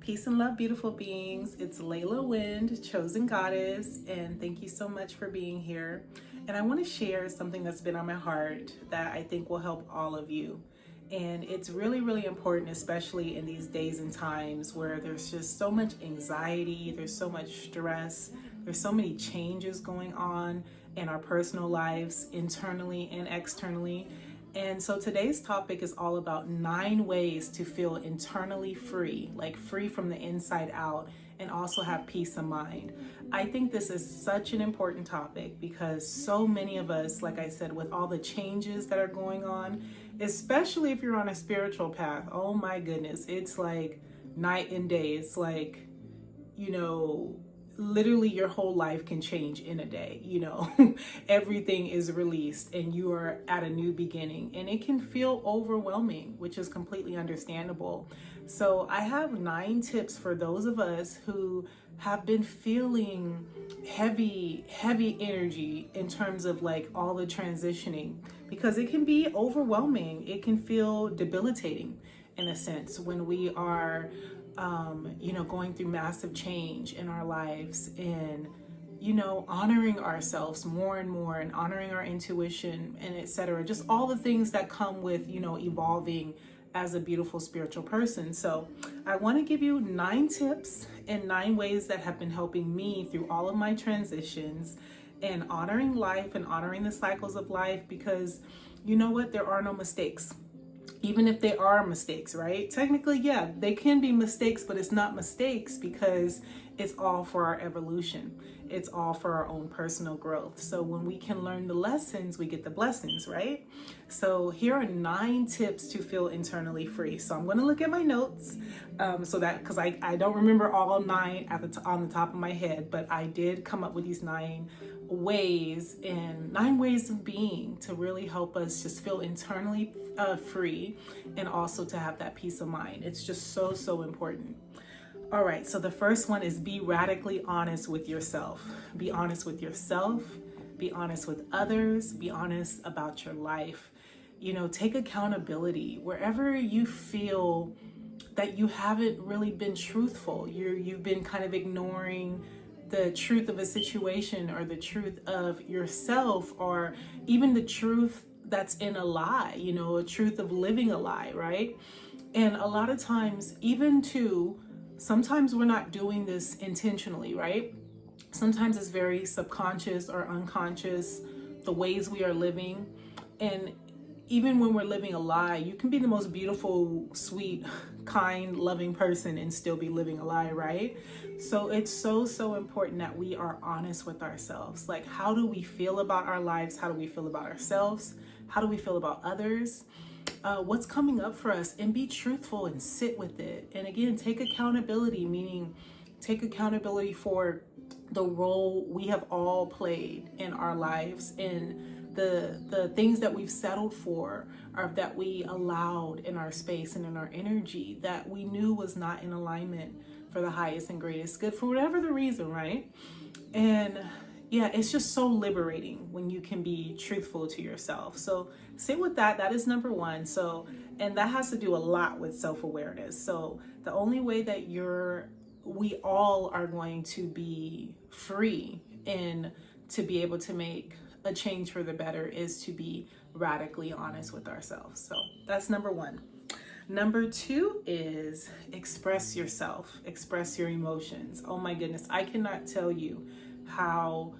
Peace and love, beautiful beings. It's Layla Wind, chosen goddess, and thank you so much for being here. And I want to share something that's been on my heart that I think will help all of you. And it's really, really important, especially in these days and times where there's just so much anxiety, there's so much stress, there's so many changes going on in our personal lives, internally and externally. And so today's topic is all about 9 ways to feel internally free, like free from the inside out, and also have peace of mind. I think this is such an important topic because so many of us, like I said, with all the changes that are going on, especially if you're on a spiritual path, oh my goodness, it's like night and day. It's like, literally your whole life can change in a day. Everything is released and you are at a new beginning, and it can feel overwhelming, which is completely understandable. So I have 9 tips for those of us who have been feeling heavy energy in terms of like all the transitioning, because it can be overwhelming. It can feel debilitating in a sense when we are going through massive change in our lives, and honoring ourselves more and more, and honoring our intuition, and etc. Just all the things that come with evolving as a beautiful spiritual person. So I want to give you 9 tips and 9 ways that have been helping me through all of my transitions and honoring life and honoring the cycles of life, because you know what, there are no mistakes. Even if they are mistakes, right? Technically, yeah, they can be mistakes, but it's not mistakes because it's all for our evolution. It's all for our own personal growth. So when we can learn the lessons, we get the blessings, right? So here are 9 tips to feel internally free. So I'm going to look at my notes because I don't remember all 9 on the top of my head, but I did come up with these 9 ways and 9 ways of being to really help us just feel internally free, and also to have that peace of mind. It's just so important. All right, so the first one is be radically honest with yourself. Be honest with yourself, be honest with others, be honest about your life. Take accountability wherever you feel that you haven't really been truthful. You've been kind of ignoring the truth of a situation, or the truth of yourself, or even the truth that's in a lie, a truth of living a lie, right? And a lot of times, sometimes we're not doing this intentionally, right? Sometimes it's very subconscious or unconscious, the ways we are living. And even when we're living a lie, you can be the most beautiful, sweet, kind, loving person and still be living a lie, right? So it's so important that we are honest with ourselves. Like, how do we feel about our lives? How do we feel about ourselves? How do we feel about others? What's coming up for us? And be truthful and sit with it. And again, take accountability, meaning take accountability for the role we have all played in our lives, and the things that we've settled for, or that we allowed in our space and in our energy that we knew was not in alignment for the highest and greatest good, for whatever the reason, right? And yeah, it's just so liberating when you can be truthful to yourself. So sit with that. That is number 1. So, and that has to do a lot with self-awareness. So the only way that we all are going to be free and to be able to make a change for the better is to be radically honest with ourselves. So that's number 1. Number 2 is express yourself, express your emotions. Oh my goodness, I cannot tell you how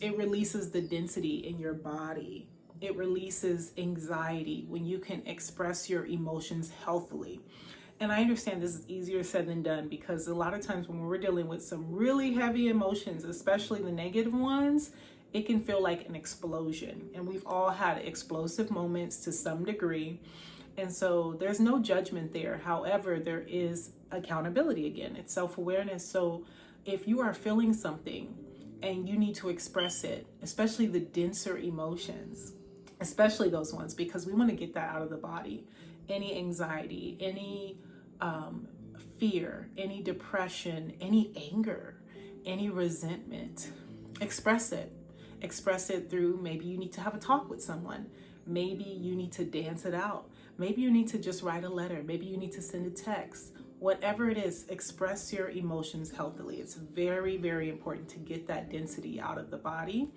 it releases the density in your body. It releases anxiety when you can express your emotions healthily. And I understand this is easier said than done, because a lot of times when we're dealing with some really heavy emotions, especially the negative ones, it can feel like an explosion. And we've all had explosive moments to some degree. And so there's no judgment there. However, there is accountability again. It's self-awareness. So if you are feeling something and you need to express it, especially the denser emotions, especially those ones, because we want to get that out of the body. Any anxiety, any fear, any depression, any anger, any resentment, express it. Express it through, maybe you need to have a talk with someone. Maybe you need to dance it out. Maybe you need to just write a letter. Maybe you need to send a text. whatever it is, express your emotions healthily. It's very, very important to get that density out of the body.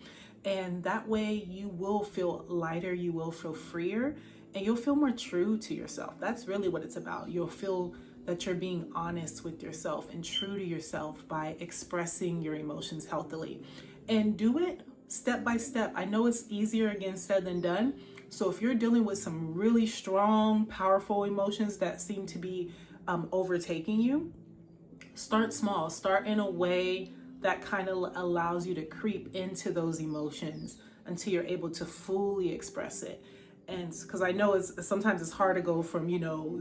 And that way you will feel lighter, you will feel freer, and you'll feel more true to yourself. That's really what it's about. You'll feel that you're being honest with yourself and true to yourself by expressing your emotions healthily. And do it step by step. I know it's easier again said than done. So if you're dealing with some really strong, powerful emotions that seem to be overtaking you, start small. Start in a way that kind of allows you to creep into those emotions until you're able to fully express it. And because I know sometimes it's hard to go from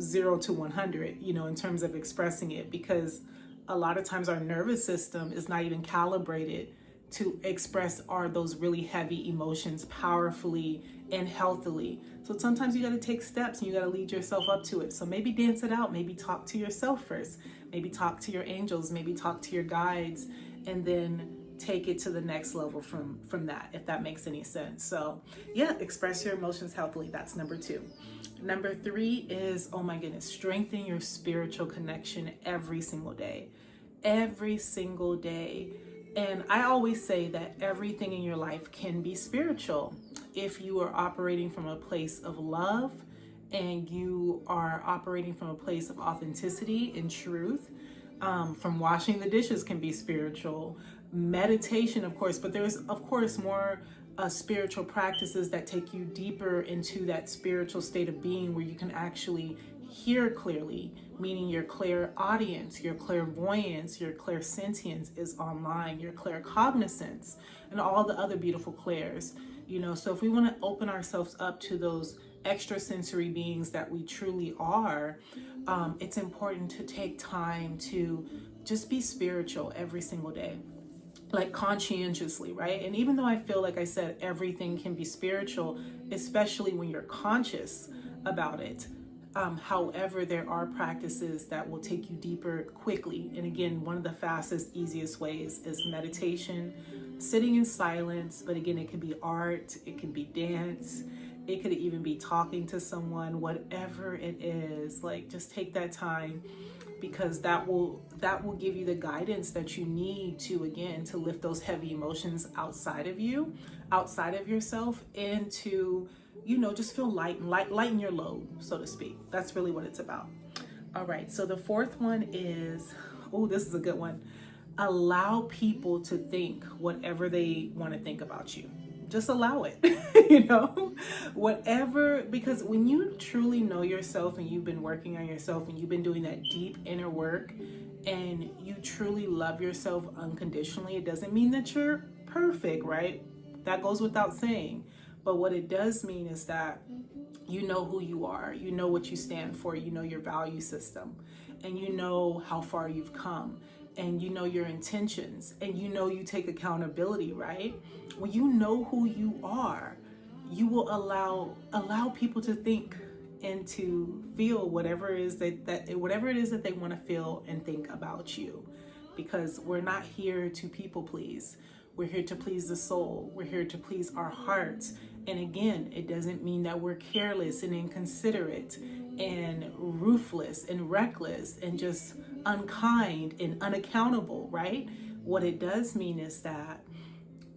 0 to 100 in terms of expressing it, because a lot of times our nervous system is not even calibrated to express those really heavy emotions powerfully and healthily. So sometimes you got to take steps and you got to lead yourself up to it. So maybe dance it out, maybe talk to yourself first, maybe talk to your angels, maybe talk to your guides, and then take it to the next level from that, if that makes any sense. So yeah, express your emotions healthily. That's number 2. Number 3 is, oh my goodness, strengthen your spiritual connection every single day. Every single day. And I always say that everything in your life can be spiritual if you are operating from a place of love and you are operating from a place of authenticity and truth. From washing the dishes can be spiritual. Meditation, of course, but there's, of course, more spiritual practices that take you deeper into that spiritual state of being where you can actually hear clearly, meaning your clairaudience, your clairvoyance, your clairsentience is online, your claircognizance, and all the other beautiful clairs. So if we want to open ourselves up to those extrasensory beings that we truly are, it's important to take time to just be spiritual every single day, like conscientiously, right? And even though I feel like I said everything can be spiritual, especially when you're conscious about it, however, there are practices that will take you deeper quickly. And again, one of the fastest, easiest ways is meditation, sitting in silence. But again, it could be art, it can be dance, it could even be talking to someone, whatever it is. Like, just take that time, because that will give you the guidance that you need to, again, to lift those heavy emotions outside of you, outside of yourself, and to just feel lighten your load, so to speak. That's really what it's about. All right, so the 4th one is, this is a good one. Allow people to think whatever they want to think about you. Just allow it, whatever, because when you truly know yourself and you've been working on yourself and you've been doing that deep inner work and you truly love yourself unconditionally, it doesn't mean that you're perfect, right? That goes without saying. But what it does mean is that you know who you are, you know what you stand for, you know your value system, and you know how far you've come, and you know your intentions, and you know you take accountability, right? When you know who you are, you will allow people to think and to feel whatever it is that they want to feel and think about you, because we're not here to people please. We're here to please the soul. We're here to please our hearts. And again, it doesn't mean that we're careless and inconsiderate and ruthless and reckless and just unkind and unaccountable, right? What it does mean is that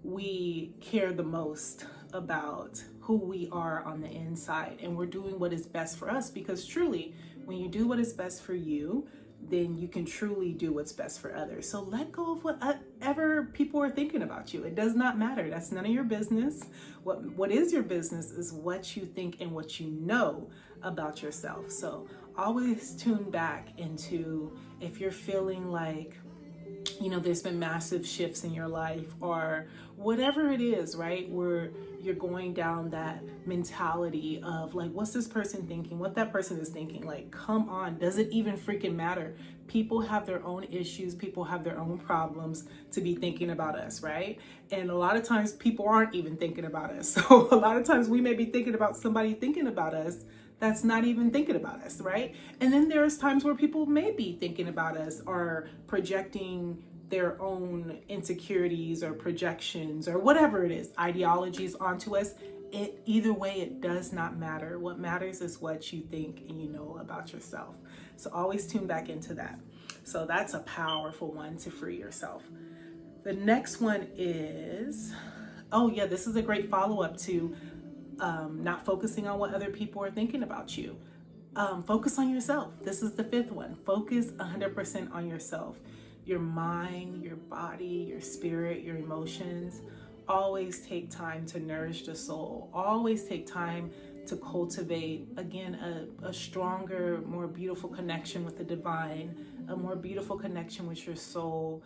we care the most about who we are on the inside, and we're doing what is best for us, because truly, when you do what is best for you, then you can truly do what's best for others. So let go of whatever people are thinking about you. It does not matter. That's none of your business. What is your business is what you think and what you know about yourself. So always tune back into, if you're feeling like, there's been massive shifts in your life, or whatever it is, right? Where you're going down that mentality of like, what's this person thinking? What that person is thinking? Like, come on, does it even freaking matter? People have their own issues. People have their own problems to be thinking about us, right? And a lot of times people aren't even thinking about us. So a lot of times we may be thinking about somebody thinking about us that's not even thinking about us, right? And then there's times where people may be thinking about us or projecting their own insecurities or projections or whatever it is, ideologies onto us. Either way, it does not matter. What matters is what you think and you know about yourself. So always tune back into that. So that's a powerful one to free yourself. The next one is, oh yeah, this is a great follow-up to not focusing on what other people are thinking about you. Focus on yourself. This is the fifth one. Focus 100% on yourself. Your mind, your body, your spirit, your emotions. Always take time to nourish the soul. Always take time to cultivate, again, a stronger, more beautiful connection with the divine, a more beautiful connection with your soul.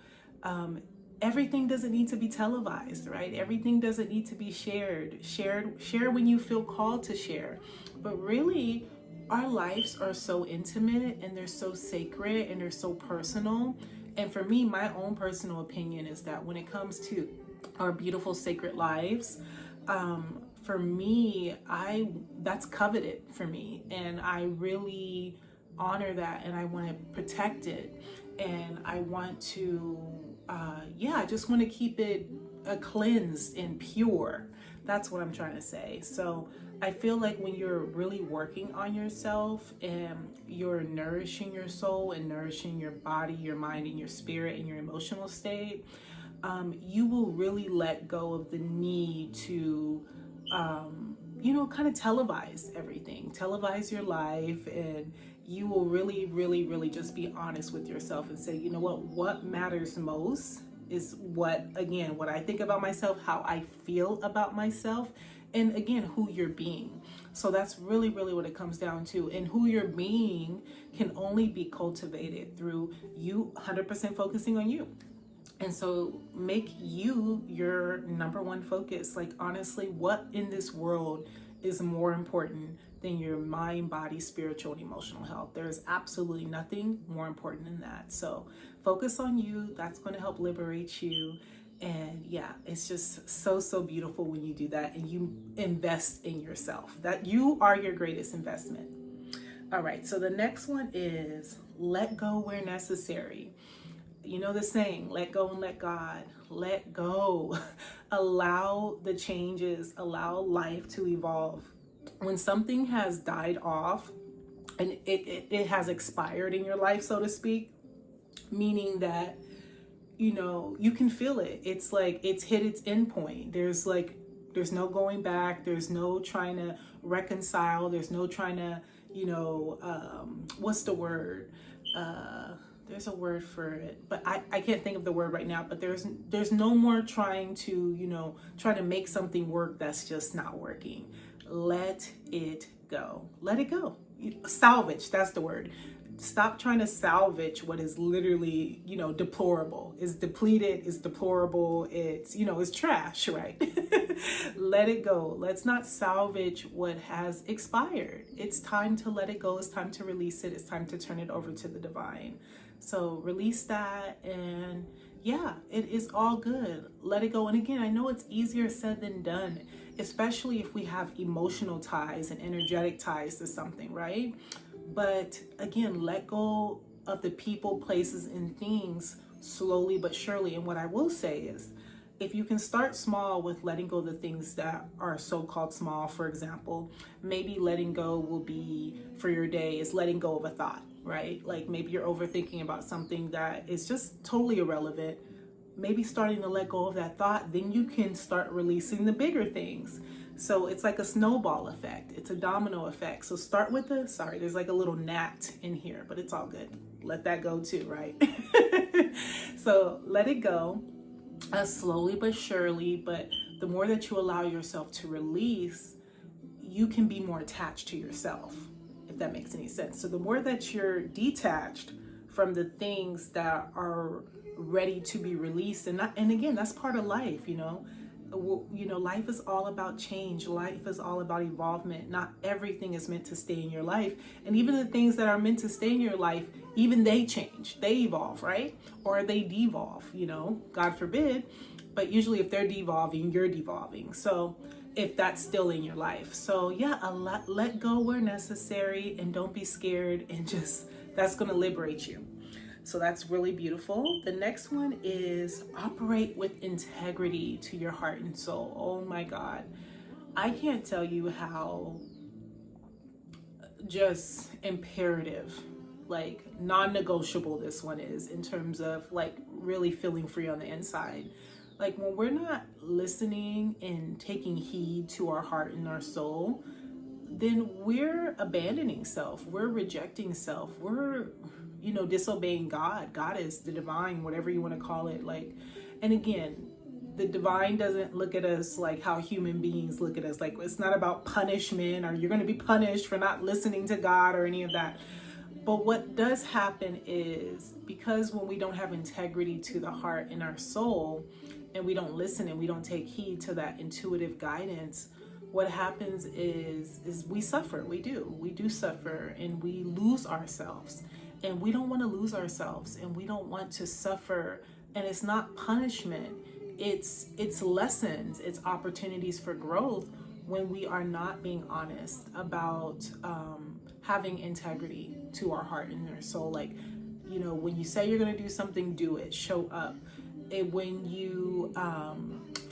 Everything doesn't need to be televised, right? Everything doesn't need to be shared. Share when you feel called to share. But really, our lives are so intimate and they're so sacred and they're so personal. And for me, my own personal opinion is that when it comes to our beautiful sacred lives, for me, that's coveted for me, and I really honor that, and I want to protect it, and I want to I just want to keep it cleansed and pure. That's what I'm trying to say. So I feel like when you're really working on yourself and you're nourishing your soul and nourishing your body, your mind, and your spirit and your emotional state, you will really let go of the need to kind of televise everything, televise your life, and you will really, really, really just be honest with yourself and say, you know what matters most is what I think about myself, how I feel about myself, and again, who you're being. So that's really, really what it comes down to. And who you're being can only be cultivated through you 100% focusing on you. And so make you your number one focus. Like, honestly, what in this world is more important than your mind, body, spiritual, and emotional health? There is absolutely nothing more important than that. So focus on you. That's going to help liberate you. And yeah, it's just so, so beautiful when you do that and you invest in yourself. That you are your greatest investment. All right, so the next one is let go where necessary. You know the saying, let go and let God. Let go. Allow the changes, allow life to evolve. When something has died off and it has expired in your life, so to speak, meaning that, you can feel it. It's like it's hit its end point. There's no going back. There's no trying to reconcile. There's no trying to, what's the word? There's a word for it, but I can't think of the word right now, but there's no more trying to, try to make something work that's just not working. Let it go. Let it go. Salvage, that's the word. Stop trying to salvage what is literally, deplorable. It's depleted, it's deplorable, it's trash, right? Let it go. Let's not salvage what has expired. It's time to let it go. It's time to release it. It's time to turn it over to the divine. So release that, and yeah, it is all good. Let it go. And again, I know it's easier said than done, especially if we have emotional ties and energetic ties to something, right? But again, let go of the people, places, and things slowly but surely. And what I will say is, if you can start small with letting go of the things that are so-called small, for example, maybe letting go will be for your day is letting go of a thought, right? Like maybe you're overthinking about something that is just totally irrelevant. Maybe starting to let go of that thought, then you can start releasing the bigger things. So it's like a snowball effect. It's a domino effect. So start with there's like a little gnat in here, but it's all good. Let that go too, right? So let it go. Slowly but surely, but the more that you allow yourself to release, you can be more attached to yourself, if that makes any sense. So the more that you're detached from the things that are ready to be released, and again, that's part of life, life is all about change. Life is all about evolvement. Not everything is meant to stay in your life. And even the things that are meant to stay in your life, even they change, they evolve, right? Or they devolve, God forbid. But usually if they're devolving, you're devolving. So if that's still in your life. So yeah, let go where necessary, and don't be scared, and that's going to liberate you. So that's really beautiful. The next one is operate with integrity to your heart and soul. Oh my God. I can't tell you how just imperative like non-negotiable this one is, in terms of like really feeling free on the inside. Like when we're not listening and taking heed to our heart and our soul, then we're abandoning self, we're rejecting self, we're, you know, disobeying God. God is the divine, whatever you want to call it. Like, and again, the divine doesn't look at us like how human beings look at us. Like, it's not about punishment or you're going to be punished for not listening to God or any of that. But what does happen is, because when we don't have integrity to the heart and our soul, and we don't listen and we don't take heed to that intuitive guidance, what happens is we suffer. We do suffer, and we lose ourselves, and we don't want to lose ourselves, and we don't want to suffer. And it's not punishment, it's lessons, it's opportunities for growth when we are not being honest about having integrity to our heart and our soul. Like, you know, when you say you're going to do something, do it, show up. And when you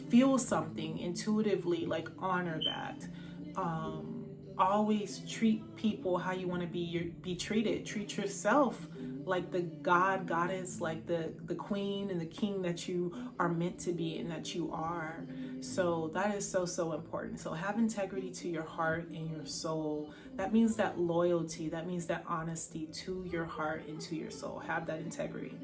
feel something intuitively, like honor that. Always treat people how you want to be treated. Treat yourself like the goddess, like the queen and the king that you are meant to be and that you are. So that is so important. So have integrity to your heart and your soul. That means that loyalty, that means that honesty to your heart and to your soul. Have that integrity.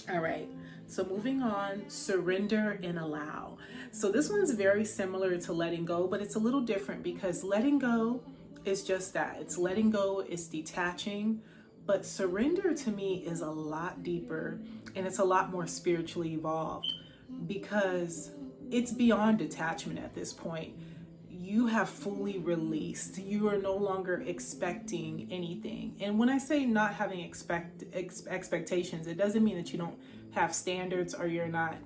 All right. So moving on, surrender and allow. So this one's very similar to letting go, but it's a little different, because letting go is just that. It's letting go, it's detaching. But surrender to me is a lot deeper, and it's a lot more spiritually evolved, because it's beyond detachment at this point. You have fully released. You are no longer expecting anything. And when I say not having expectations, it doesn't mean that you don't have standards, or you're not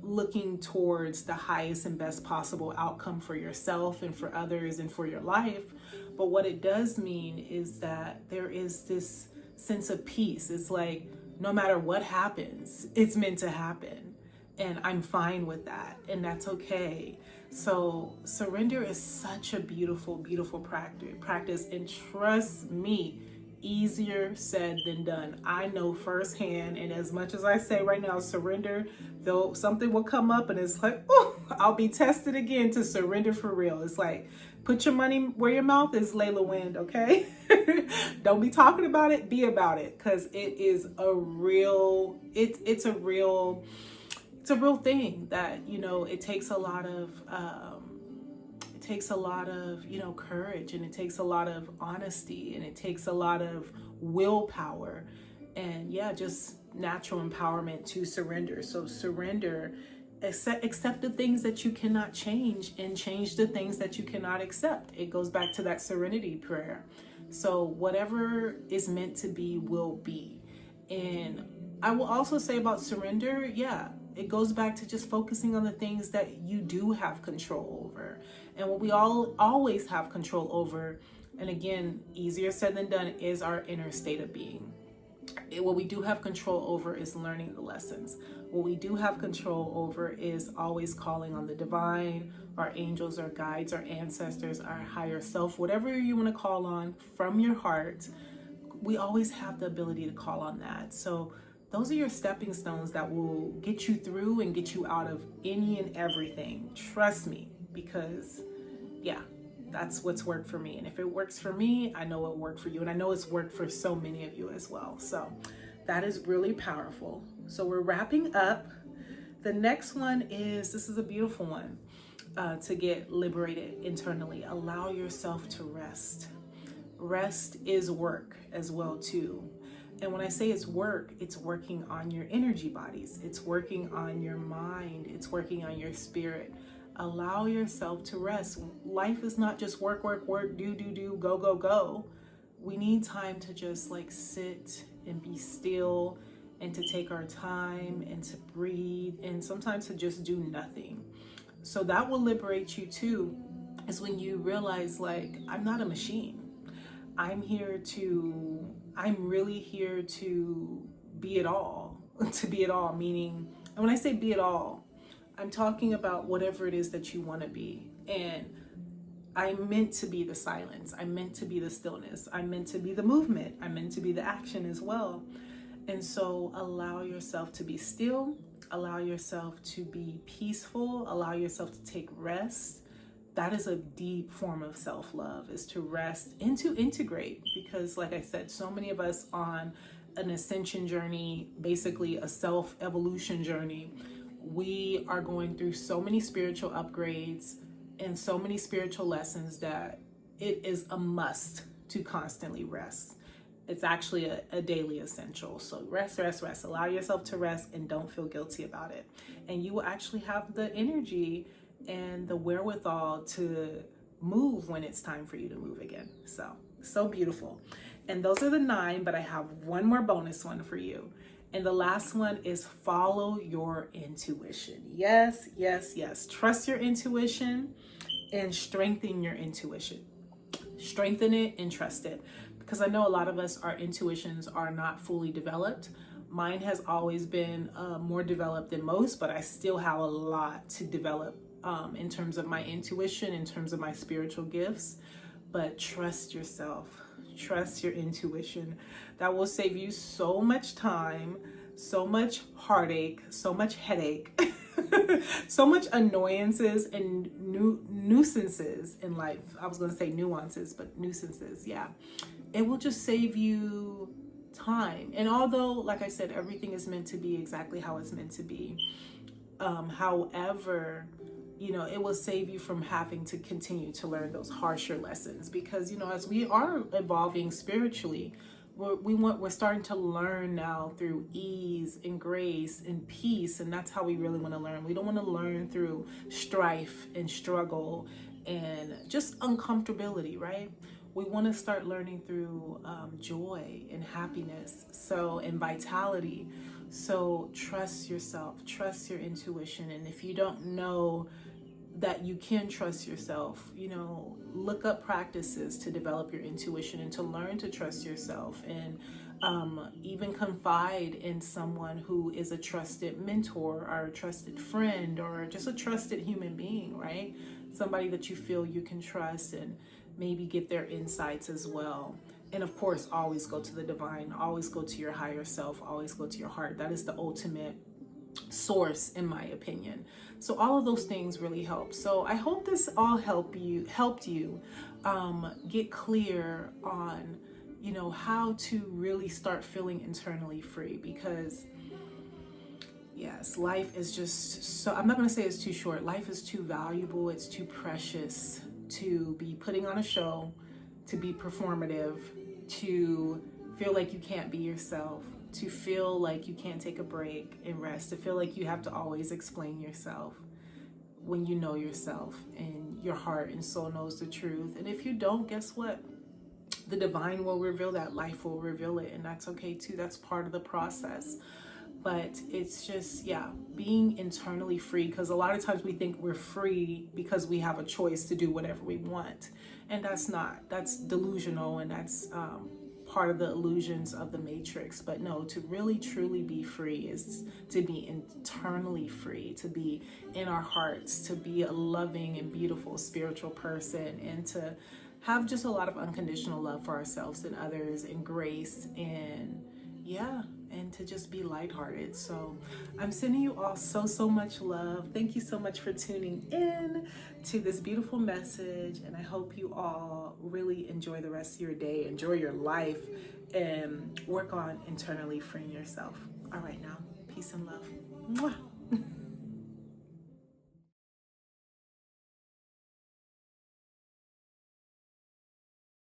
looking towards the highest and best possible outcome for yourself and for others and for your life. But what it does mean is that there is this sense of peace. It's like, no matter what happens, it's meant to happen. And I'm fine with that. And that's okay. So surrender is such a beautiful, beautiful practice. And trust me, easier said than done. I know firsthand. And as much as I say right now, surrender, though something will come up and it's like, oh, I'll be tested again to surrender for real. It's like, put your money where your mouth is, Layla Wind, okay? Don't be talking about it, be about it. Because it is a real, it's a real thing that, you know, it takes a lot of you know, courage, and it takes a lot of honesty, and it takes a lot of willpower, and yeah, just natural empowerment to surrender. So surrender, accept the things that you cannot change, and change the things that you cannot accept. It goes back to that serenity prayer. So whatever is meant to be will be. And I will also say about surrender, yeah, it goes back to just focusing on the things that you do have control over. And what we always have control over, and again, easier said than done, is our inner state of being. What we do have control over is learning the lessons. What we do have control over is always calling on the divine, our angels, our guides, our ancestors, our higher self, whatever you want to call on from your heart. We always have the ability to call on that. So those are your stepping stones that will get you through and get you out of any and everything. Trust me, because yeah, that's what's worked for me. And if it works for me, I know it worked for you. And I know it's worked for so many of you as well. So that is really powerful. So we're wrapping up. The next one is, this is a beautiful one, to get liberated internally. Allow yourself to rest. Rest is work as well too. And when I say it's work, it's working on your energy bodies. It's working on your mind. It's working on your spirit. Allow yourself to rest. Life is not just work, work, work, do, go, go, go. We need time to just like sit and be still, and to take our time, and to breathe, and sometimes to just do nothing. So that will liberate you too, is when you realize, like, I'm not a machine. I'm really here to be it all, to be it all, meaning, and when I say be it all, I'm talking about whatever it is that you want to be. And I'm meant to be the silence. I'm meant to be the stillness. I'm meant to be the movement. I'm meant to be the action as well. And so allow yourself to be still, allow yourself to be peaceful, allow yourself to take rest. That is a deep form of self-love, is to rest and to integrate, because like I said, so many of us on an ascension journey, basically a self-evolution journey, we are going through so many spiritual upgrades and so many spiritual lessons that it is a must to constantly rest. It's actually a daily essential. So rest, rest, rest. Allow yourself to rest and don't feel guilty about it. And you will actually have the energy and the wherewithal to move when it's time for you to move again. So beautiful. And those are the 9, but I have one more bonus one for you. And the last one is follow your intuition. Yes, yes, yes. Trust your intuition and strengthen your intuition. Strengthen it and trust it. Because I know a lot of us, our intuitions are not fully developed. Mine has always been more developed than most, but I still have a lot to develop in terms of my intuition, in terms of my spiritual gifts. But trust yourself, trust your intuition. That will save you so much time, so much heartache, so much headache, so much annoyances and nuisances in life. I was going to say nuances, but nuisances, yeah. It will just save you time. And although, like I said, everything is meant to be exactly how it's meant to be, however, you know, it will save you from having to continue to learn those harsher lessons, because, you know, as we are evolving spiritually, we're starting to learn now through ease and grace and peace, and that's how we really want to learn. We don't want to learn through strife and struggle and just uncomfortability, right? We want to start learning through joy and happiness, and vitality. So trust yourself, trust your intuition. And if you don't know that you can trust yourself, you know, look up practices to develop your intuition and to learn to trust yourself, and even confide in someone who is a trusted mentor or a trusted friend or just a trusted human being, right? Somebody that you feel you can trust, and maybe get their insights as well. And of course, always go to the divine, always go to your higher self, always go to your heart. That is the ultimate source, in my opinion. So all of those things really help. So I hope this all helped you get clear on, you know, how to really start feeling internally free, because yes, life is just so, I'm not going to say it's too short. Life is too valuable. It's too precious to be putting on a show, to be performative, to feel like you can't be yourself, to feel like you can't take a break and rest, to feel like you have to always explain yourself, when you know yourself and your heart and soul knows the truth. And if you don't, guess what? The divine will reveal that, life will reveal it, and that's okay too. That's part of the process. But it's just, yeah, being internally free, because a lot of times we think we're free because we have a choice to do whatever we want. And that's not, that's delusional, and that's part of the illusions of the matrix. But no, to really truly be free is to be internally free, to be in our hearts, to be a loving and beautiful spiritual person, and to have just a lot of unconditional love for ourselves and others, and grace, and yeah, and to just be lighthearted. So I'm sending you all so much love. Thank you so much for tuning in to this beautiful message, and I hope you all really enjoy the rest of your day, enjoy your life, and work on internally freeing yourself. All right, now, peace and love. Mwah.